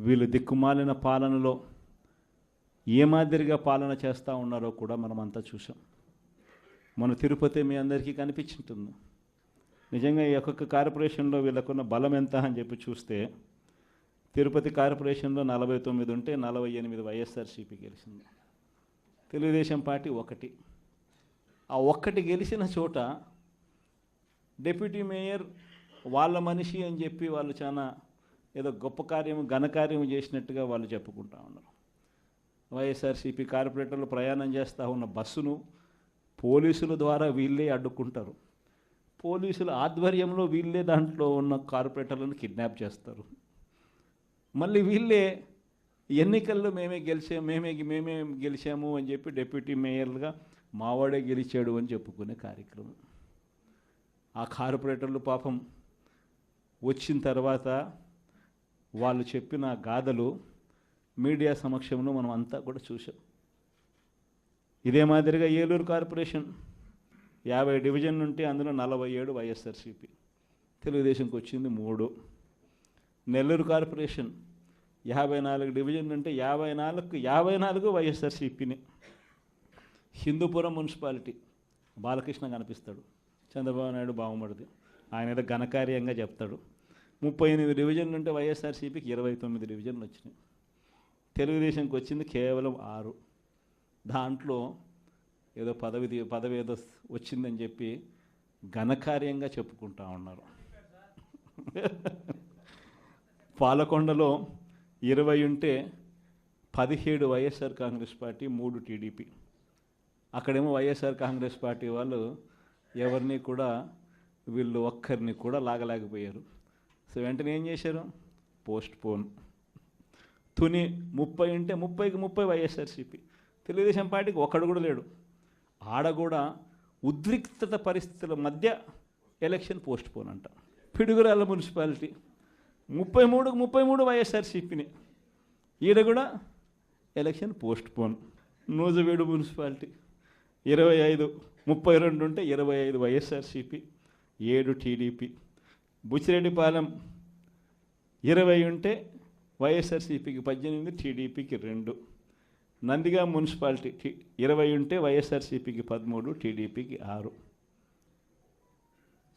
వీళ్ళు దిక్కుమాలిన పాలనలో ఏ మాదిరిగా పాలన చేస్తూ ఉన్నారో కూడా మనమంతా చూసాం. మన తిరుపతి మీ అందరికీ కనిపించుంటుంది. నిజంగా ఈ ఒక్కొక్క కార్పొరేషన్లో వీళ్ళకున్న బలం ఎంత అని చెప్పి చూస్తే తిరుపతి కార్పొరేషన్లో 49 ఉంటే 48 వైఎస్ఆర్సీపీ గెలిచింది. తెలుగుదేశం పార్టీ ఒకటి. ఆ ఒక్కటి గెలిచిన చోట డిప్యూటీ మేయర్ వాళ్ళ మనిషి అని చెప్పి వాళ్ళు చాలా ఏదో గొప్ప కార్యము ఘనకార్యము చేసినట్టుగా వాళ్ళు చెప్పుకుంటా ఉన్నారు. వైఎస్ఆర్సీపీ కార్పొరేటర్లు ప్రయాణం చేస్తూ ఉన్న బస్సును పోలీసుల ద్వారా వీళ్ళే అడ్డుకుంటారు. పోలీసుల ఆధ్వర్యంలో వీళ్ళే దాంట్లో ఉన్న కార్పొరేటర్లను కిడ్నాప్ చేస్తారు. మళ్ళీ వీళ్ళే ఎన్నికల్లో మేమే గెలిచాము అని చెప్పి డిప్యూటీ మేయర్లుగా మావాడే గెలిచాడు అని చెప్పుకునే కార్యక్రమం. ఆ కార్పొరేటర్లు పాపం వచ్చిన తర్వాత వాళ్ళు చెప్పిన గాథలు మీడియా సమక్షంలో మనం అంతా కూడా చూసాం. ఇదే మాదిరిగా ఏలూరు కార్పొరేషన్ 50 డివిజన్ ఉంటే అందులో 47 వైఎస్ఆర్సీపీ, తెలుగుదేశంకి వచ్చింది 3. నెల్లూరు కార్పొరేషన్ 54 డివిజన్ ఉంటే 54 వైఎస్ఆర్సీపీని. హిందూపురం మున్సిపాలిటీ బాలకృష్ణ కనిపిస్తాడు, చంద్రబాబు నాయుడు బాగుమడిది, ఆయన ఏదో ఘనకార్యంగా చెప్తాడు. 38 డివిజన్లు ఉంటే వైఎస్ఆర్సీపీకి 29 డివిజన్లు వచ్చినాయి. తెలుగుదేశంకి వచ్చింది కేవలం 6. దాంట్లో ఏదో పదవి ఏదో వచ్చిందని చెప్పి ఘనకార్యంగా చెప్పుకుంటా ఉన్నారు. పాలకొండలో 20 ఉంటే 17 వైఎస్ఆర్ కాంగ్రెస్ పార్టీ, 3 టీడీపీ. అక్కడేమో వైఎస్ఆర్ కాంగ్రెస్ పార్టీ వాళ్ళు ఎవరిని కూడా వీళ్ళు ఒక్కరిని కూడా లాగలేకపోయారు. సో వెంటనే ఏం చేశారు? Post phone. తుని 30 ఉంటే 30కి 30 వైఎస్ఆర్సీపీ. తెలుగుదేశం పార్టీకి ఒక్కడు కూడా లేడు. ఆడ కూడా ఉద్రిక్తత పరిస్థితుల మధ్య ఎలక్షన్ పోస్ట్ పోన్ అంట. పిడుగురాళ్ళ మున్సిపాలిటీ 33కి 33 వైఎస్ఆర్సీపీని, ఈడ కూడా election post phone. Nuzvid municipality 32 ఉంటే 25 వైఎస్ఆర్సీపీ, 7 టీడీపీ. బుచ్చిరెడ్డిపాలెం 20 ఉంటే వైఎస్ఆర్సీపీకి 18, టీడీపీకి 2. నందిగా మున్సిపాలిటీ 20 ఉంటే వైఎస్ఆర్సీపీకి 13, టీడీపీకి 6.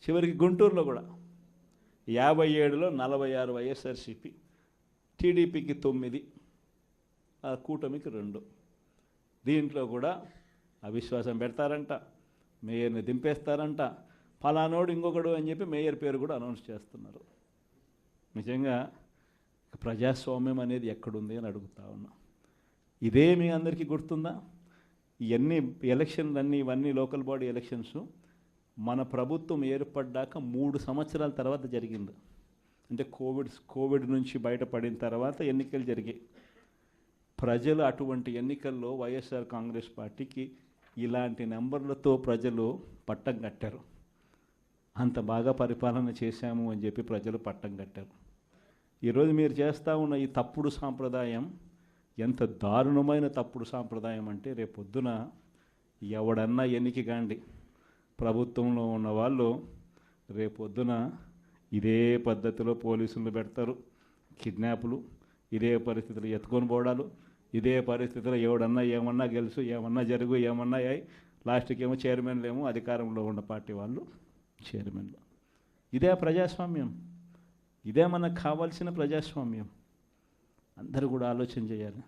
చివరికి గుంటూరులో కూడా 57లో 46 వైఎస్ఆర్సీపీ, టీడీపీకి 9, కూటమికి 2. దీంట్లో కూడా అవిశ్వాసం పెడతారంట, మేయర్ని దింపేస్తారంట, ఫలానోడు ఇంకొకడు అని చెప్పి మేయర్ పేరు కూడా అనౌన్స్ చేస్తున్నారు. నిజంగా ప్రజాస్వామ్యం అనేది ఎక్కడుంది అని అడుగుతా ఉన్నా. ఇదే మీ అందరికీ గుర్తుందా? ఇవన్నీ ఎలక్షన్లన్నీ ఇవన్నీ లోకల్ బాడీ ఎలక్షన్స్ మన ప్రభుత్వం ఏర్పడ్డాక 3 సంవత్సరాల తర్వాత జరిగింది. అంటే కోవిడ్ నుంచి బయటపడిన తర్వాత ఎన్నికలు జరిగాయి. ప్రజలు అటువంటి ఎన్నికల్లో వైఎస్ఆర్ కాంగ్రెస్ పార్టీకి ఇలాంటి నెంబర్లతో ప్రజలు పట్టం కట్టారు. అంత బాగా పరిపాలన చేశాము అని చెప్పి ప్రజలు పట్టం కట్టారు. ఈరోజు మీరు చేస్తూ ఉన్న ఈ తప్పుడు సాంప్రదాయం ఎంత దారుణమైన తప్పుడు సాంప్రదాయం అంటే, రేపొద్దున ఎవడన్నా ఎన్నిక కాండి, ప్రభుత్వంలో ఉన్న వాళ్ళు రేపొద్దున ఇదే పద్ధతిలో పోలీసులు పెడతారు, కిడ్నాపులు, ఇదే పరిస్థితులు ఎత్తుకొని పోవడాలు, ఇదే పరిస్థితిలో ఎవడన్నా ఏమన్నా గెలుసు, ఏమన్నా జరుగు, ఏమన్నా అయ్యి లాస్ట్కి ఏమో చైర్మన్లు ఏమో అధికారంలో ఉన్న పార్టీ వాళ్ళు చైర్మన్లు. ఇదే ప్రజాస్వామ్యం, ఇదే మనకు కావాల్సిన ప్రజాస్వామ్యం. అందరూ కూడా ఆలోచన చేయాలి.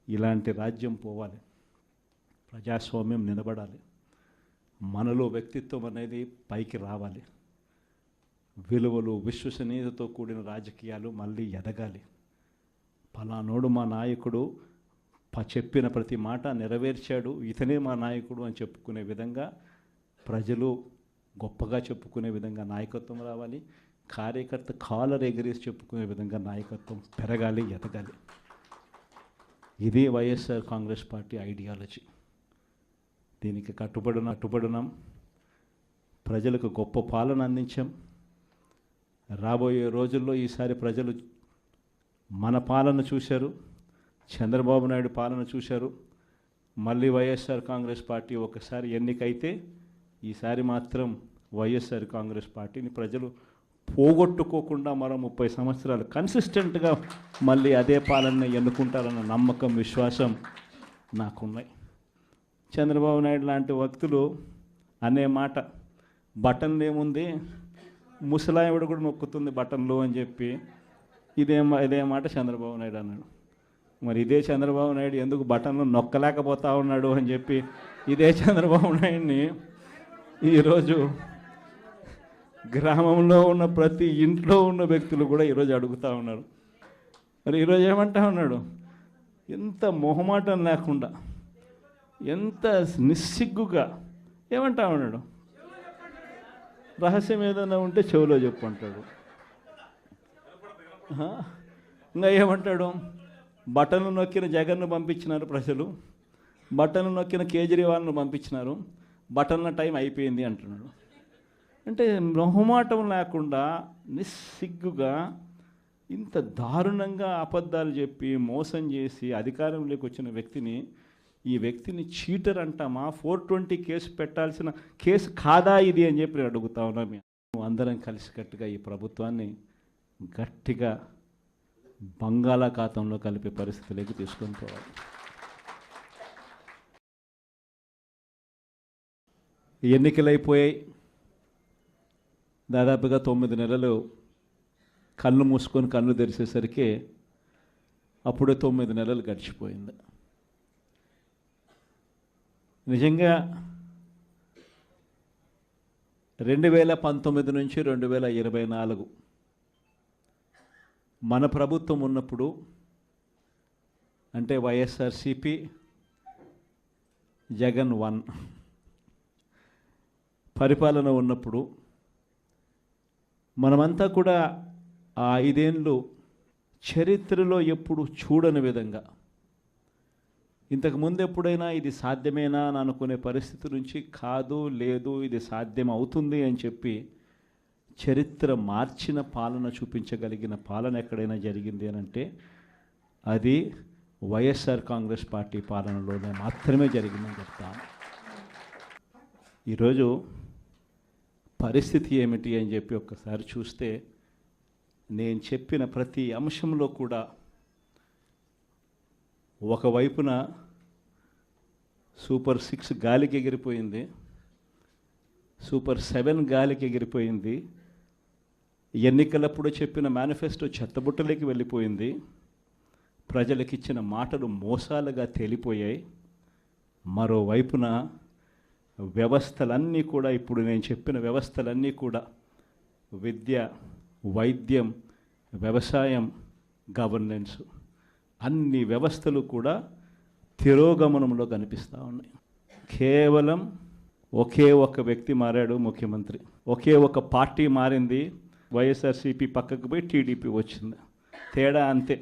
ఇలాంటి రాజ్యం పోవాలి, ప్రజాస్వామ్యం నిలబడాలి, మనలో వ్యక్తిత్వం అనేది పైకి రావాలి, విలువలు విశ్వసనీయతతో కూడిన రాజకీయాలు మళ్ళీ ఎదగాలి. ఫలానోడు మా నాయకుడు, చెప్పిన ప్రతి మాట నెరవేర్చాడు, ఇతనే మా నాయకుడు అని చెప్పుకునే విధంగా, ప్రజలు గొప్పగా చెప్పుకునే విధంగా నాయకత్వం రావాలి. కార్యకర్త కాలర్ ఎగిరేసి చెప్పుకునే విధంగా నాయకత్వం పెరగాలి, ఎదగాలి. ఇది వైఎస్ఆర్ కాంగ్రెస్ పార్టీ ఐడియాలజీ. దీనికి కట్టుబడినాం. ప్రజలకు గొప్ప పాలన అందించాం. రాబోయే రోజుల్లో ఈసారి ప్రజలు మన పాలన చూశారు, చంద్రబాబు నాయుడు పాలన చూశారు. మళ్ళీ వైఎస్ఆర్ కాంగ్రెస్ పార్టీ ఒకసారి ఎన్నికైతే ఈసారి మాత్రం వైఎస్ఆర్ కాంగ్రెస్ పార్టీని ప్రజలు పోగొట్టుకోకుండా మరో 30 సంవత్సరాలు కన్సిస్టెంట్గా మళ్ళీ అదే పాలన ఎన్నుకుంటారన్న నమ్మకం, విశ్వాసం నాకున్నాయి. చంద్రబాబు నాయుడు లాంటి వ్యక్తులు అనే మాట, బటన్లు ఏముంది, ముసలావిడ కూడా నొక్కుతుంది బటన్లు అని చెప్పి ఇదే మాట చంద్రబాబు నాయుడు అన్నాడు. మరి ఇదే చంద్రబాబు నాయుడు ఎందుకు బటన్లు నొక్కలేకపోతా ఉన్నాడు అని చెప్పి ఇదే చంద్రబాబు నాయుడిని ఈరోజు గ్రామంలో ఉన్న ప్రతి ఇంట్లో ఉన్న వ్యక్తులు కూడా ఈరోజు అడుగుతూ ఉన్నారు. మరి ఈరోజు ఏమంటా ఉన్నాడు, ఎంత మొహమాటం లేకుండా, ఎంత నిస్సిగ్గుగా ఏమంటా ఉన్నాడు, రహస్యం ఏదైనా ఉంటే చెవిలో చెప్పు అంటాడు. ఇంకా ఏమంటాడు, బటన్లు నొక్కిన జగన్ను పంపించినారు ప్రజలు, బటన్లు నొక్కిన కేజ్రీవాల్ను పంపించినారు, బటన్ల టైం అయిపోయింది అంటున్నాడు. అంటే మొహమాటం లేకుండా నిస్సిగ్గుగా ఇంత దారుణంగా అబద్ధాలు చెప్పి మోసం చేసి అధికారంలోకి వచ్చిన వ్యక్తిని, ఈ వ్యక్తిని చీటర్ అంటామా, 420 కేసు పెట్టాల్సిన కేసు కాదా ఇది అని చెప్పి అడుగుతా ఉన్నా. మేము అందరం కలిసికట్టుగా ఈ ప్రభుత్వాన్ని గట్టిగా బంగాళాఖాతంలో కలిపే పరిస్థితిలోకి తీసుకొని పోవాలి. ఎన్నికలైపోయాయి, దాదాపుగా 9 నెలలు కళ్ళు మూసుకొని కళ్ళు తెరిచేసరికి అప్పుడే 9 నెలలు గడిచిపోయింది. నిజంగా 2019 నుంచి 2024 మన ప్రభుత్వం ఉన్నప్పుడు, అంటే వైఎస్ఆర్సిపి జగన్ 1 పరిపాలన ఉన్నప్పుడు మనమంతా కూడా ఆ 5 ఏళ్ళు చరిత్రలో ఎప్పుడు చూడని విధంగా, ఇంతకుముందు ఎప్పుడైనా ఇది సాధ్యమేనా అని అనుకునే పరిస్థితి నుంచి కాదు, లేదు, ఇది సాధ్యం అవుతుంది అని చెప్పి చరిత్ర మార్చిన పాలన చూపించగలిగిన పాలన ఎక్కడైనా జరిగింది అని అంటే అది వైఎస్ఆర్ కాంగ్రెస్ పార్టీ పాలనలోనే మాత్రమే జరిగిందని చెప్తాను. ఈరోజు పరిస్థితి ఏమిటి అని చెప్పి ఒక్కసారి చూస్తే, నేను చెప్పిన ప్రతి అంశంలో కూడా ఒకవైపున సూపర్ 6 గాలికి ఎగిరిపోయింది, సూపర్ 7 గాలికి ఎగిరిపోయింది, ఎన్నికలప్పుడు చెప్పిన మేనిఫెస్టో చెత్తబుట్టలోకి వెళ్ళిపోయింది, ప్రజలకు ఇచ్చిన మాటలు మోసాలుగా తేలిపోయాయి. మరోవైపున వ్యవస్థలన్నీ కూడా, ఇప్పుడు నేను చెప్పిన వ్యవస్థలన్నీ కూడా, విద్య, వైద్యం, వ్యవసాయం, గవర్నెన్స్, అన్ని వ్యవస్థలు కూడా తిరోగమనంలో కనిపిస్తూ ఉన్నాయి. కేవలం ఒకే ఒక వ్యక్తి మారాడు ముఖ్యమంత్రి, ఒకే ఒక పార్టీ మారింది, వైఎస్ఆర్సీపీ పక్కకు పోయి టీడీపీ వచ్చింది, తేడా అంతే.